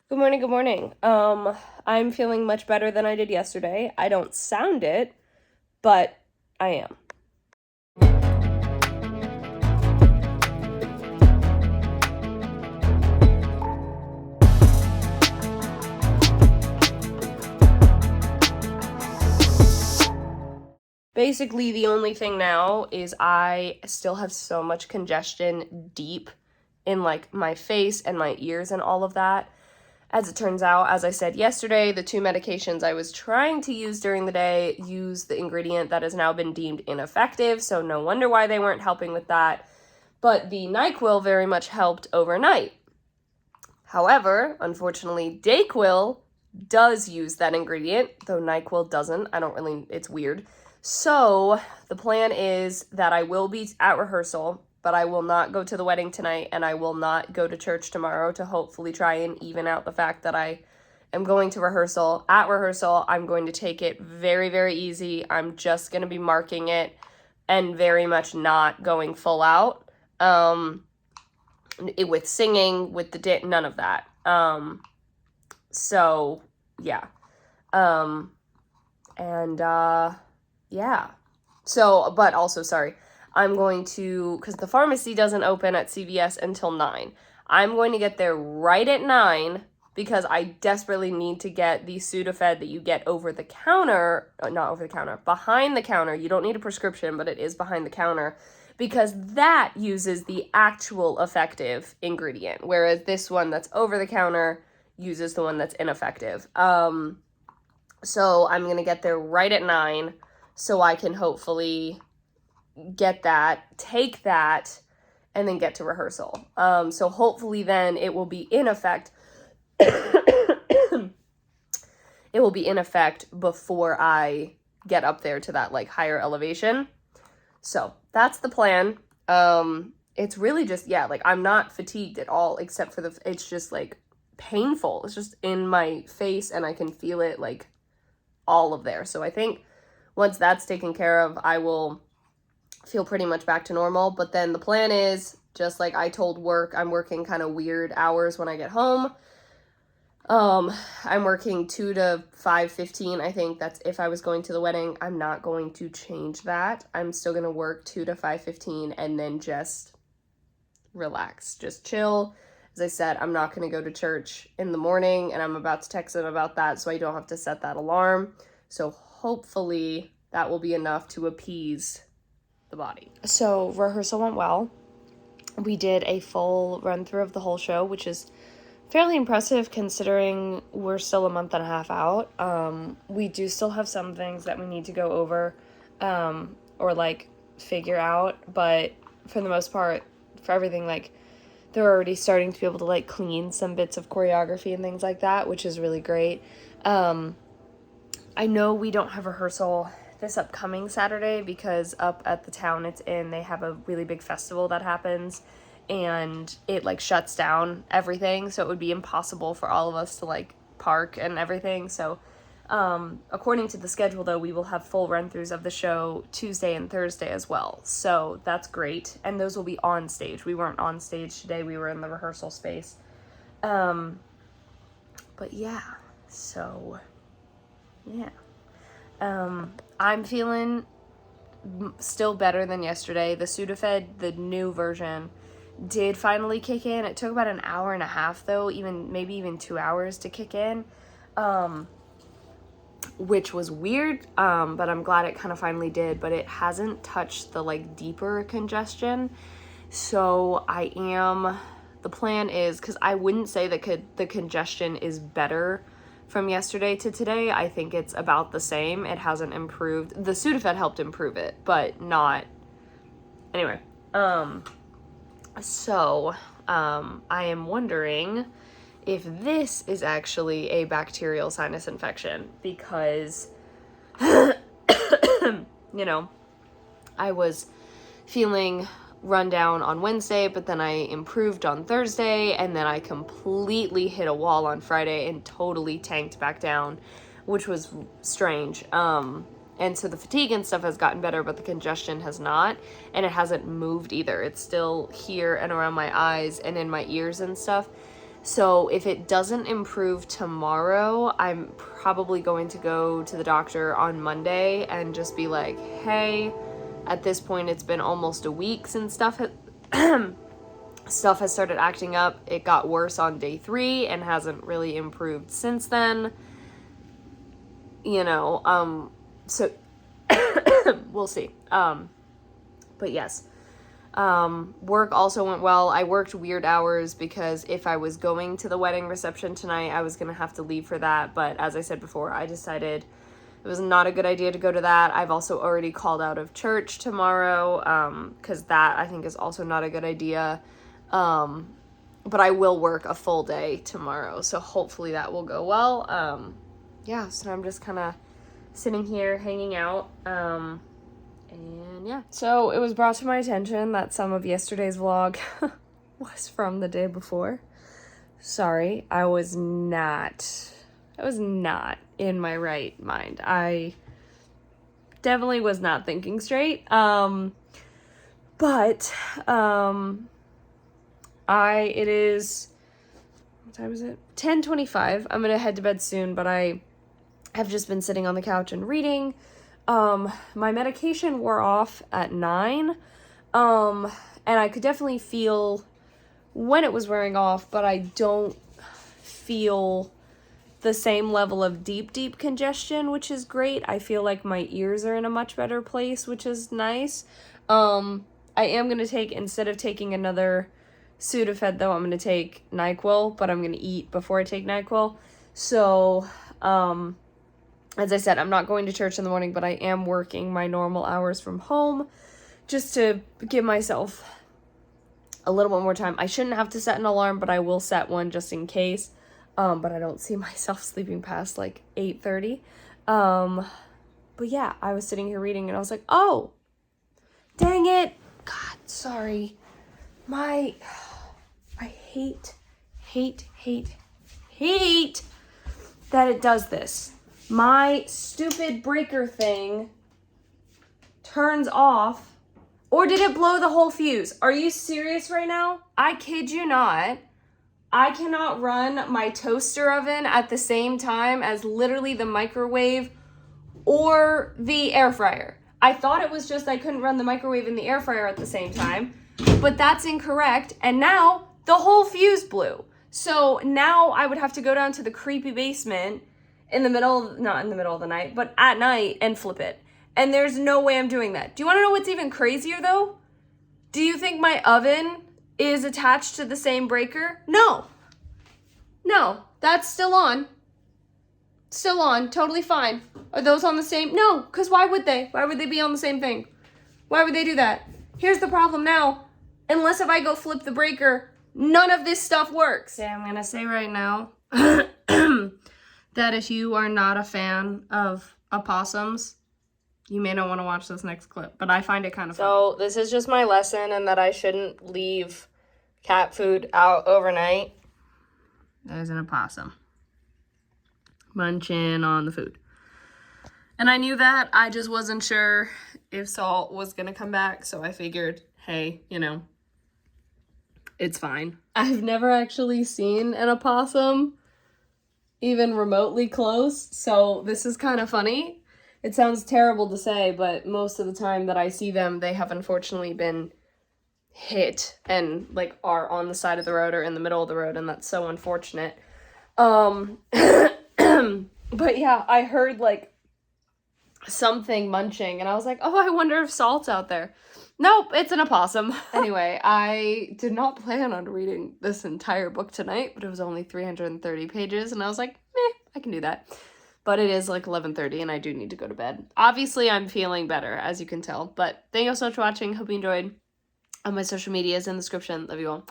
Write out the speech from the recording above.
Good morning, good morning. I'm feeling much better than I did yesterday. I don't sound it, but I am. Basically, the only thing now is I still have so much congestion deep in like my face and my ears and all of that. As it turns out, as I said yesterday, the two medications I was trying to use during the day use the ingredient that has now been deemed ineffective, so no wonder why they weren't helping with that. But the NyQuil very much helped overnight. However, unfortunately, Dayquil does use that ingredient, though NyQuil doesn't. It's weird. So the plan is that I will be at rehearsal, but I will not go to the wedding tonight, and I will not go to church tomorrow to hopefully try and even out the fact that I am going to rehearsal. At rehearsal, I'm going to take it very, very easy. I'm just going to be marking it and very much not going full out. With singing, with the none of that. So yeah. Yeah. So, but also, sorry, I'm going to, because the pharmacy doesn't open at CVS until 9. I'm going to get there right at 9 because I desperately need to get the Sudafed that you get over the counter, not over the counter, behind the counter. You don't need a prescription, but it is behind the counter because that uses the actual effective ingredient, whereas this one that's over the counter uses the one that's ineffective. So I'm going to get there right at 9 so I can hopefully get that, take that, and then get to rehearsal. So hopefully then it will be in effect. It will be in effect before I get up there to that like higher elevation. So that's the plan. It's really just, yeah, like I'm not fatigued at all except for it's just like painful. It's just in my face and I can feel it like all of there. So I think once that's taken care of, I will feel pretty much back to normal. But then the plan is, just like I told work, I'm working kind of weird hours when I get home. I'm working 2 to 5:15. I think that's if I was going to the wedding. I'm not going to change that. I'm still going to work 2 to 5:15 and then just relax, just chill. As I said, I'm not going to go to church in the morning, and I'm about to text them about that so I don't have to set that alarm. So hopefully that will be enough to appease the body. So rehearsal went well. We did a full run through of the whole show, which is fairly impressive considering we're still a month and a half out. We do still have some things that we need to go over or like figure out, but for the most part, for everything, like they're already starting to be able to like clean some bits of choreography and things like that, which is really great. I know we don't have rehearsal this upcoming Saturday because up at the town it's in, they have a really big festival that happens and it like shuts down everything, so it would be impossible for all of us to like park and everything. So according to the schedule though, we will have full run-throughs of the show Tuesday and Thursday as well, so that's great, and those will be on stage. We weren't on stage today, we were in the rehearsal space. But yeah, so yeah. I'm feeling still better than yesterday. The Sudafed, the new version, did finally kick in. It took about an hour and a half though, maybe even 2 hours to kick in, which was weird, but I'm glad it kind of finally did, but it hasn't touched the like deeper congestion. So the plan is, because I wouldn't say that the congestion is better from yesterday to today. I think it's about the same. It hasn't improved. The Sudafed helped improve it, but not. Anyway, so I am wondering if this is actually a bacterial sinus infection because, I was feeling run down on Wednesday, but then I improved on Thursday, and then I completely hit a wall on Friday and totally tanked back down, which was strange. And so the fatigue and stuff has gotten better, but the congestion has not, and it hasn't moved either. It's still here and around my eyes and in my ears and stuff. So if it doesn't improve tomorrow, I'm probably going to go to the doctor on Monday and just be like, hey, at this point it's been almost a week since stuff has started acting up. It got worse on day 3 and hasn't really improved since then. So we'll see. But yes. Work also went well. I worked weird hours because if I was going to the wedding reception tonight, I was going to have to leave for that. But as I said before, I decided it was not a good idea to go to that. I've also already called out of church tomorrow, because that I think is also not a good idea. But I will work a full day tomorrow, so hopefully that will go well. Yeah, so I'm just kind of sitting here hanging out. And yeah, so it was brought to my attention that some of yesterday's vlog was from the day before. Sorry, I was not in my right mind. I definitely was not thinking straight. It is, what time is it? 10:25. I'm gonna head to bed soon, but I have just been sitting on the couch and reading. My medication wore off at 9, and I could definitely feel when it was wearing off, but I don't feel the same level of deep congestion, which is great. I feel like my ears are in a much better place, which is nice. I am going to take, instead of taking another Sudafed though, I'm going to take NyQuil, but I'm going to eat before I take NyQuil. So, as I said, I'm not going to church in the morning, but I am working my normal hours from home just to give myself a little bit more time. I shouldn't have to set an alarm, but I will set one just in case. But I don't see myself sleeping past like 8:30. But yeah, I was sitting here reading and I was like, oh, dang it. God, sorry. I hate that it does this. My stupid breaker thing turns off. Or did it blow the whole fuse? Are you serious right now? I kid you not. I cannot run my toaster oven at the same time as literally the microwave or the air fryer. I thought it was just I couldn't run the microwave and the air fryer at the same time, but that's incorrect. And now the whole fuse blew. So now I would have to go down to the creepy basement not in the middle of the night, but at night and flip it. And there's no way I'm doing that. Do you want to know what's even crazier though? Do you think my oven is attached to the same breaker? No, that's still on. Totally fine. Are those on the same? No, because why would they? Why would they be on the same thing? Why would they do that? Here's the problem now. Unless if I go flip the breaker, none of this stuff works. Okay, I'm going to say right now that if you are not a fan of opossums, you may not want to watch this next clip, but I find it kind of funny. So this is just my lesson in that I shouldn't leave cat food out overnight. There's an opossum munching on the food. And I knew that. I just wasn't sure if Salt was going to come back, so I figured, hey, it's fine. I've never actually seen an opossum even remotely close, so this is kind of funny. It sounds terrible to say, but most of the time that I see them, they have unfortunately been hit and are on the side of the road or in the middle of the road, and that's so unfortunate. But yeah, I heard something munching and I was like, oh, I wonder if Salt's out there. Nope, it's an opossum. Anyway, I did not plan on reading this entire book tonight, but it was only 330 pages and I was like, I can do that. But it is 11:30 and I do need to go to bed. Obviously, I'm feeling better, as you can tell. But thank you so much for watching. Hope you enjoyed. My social media is in the description. Love you all.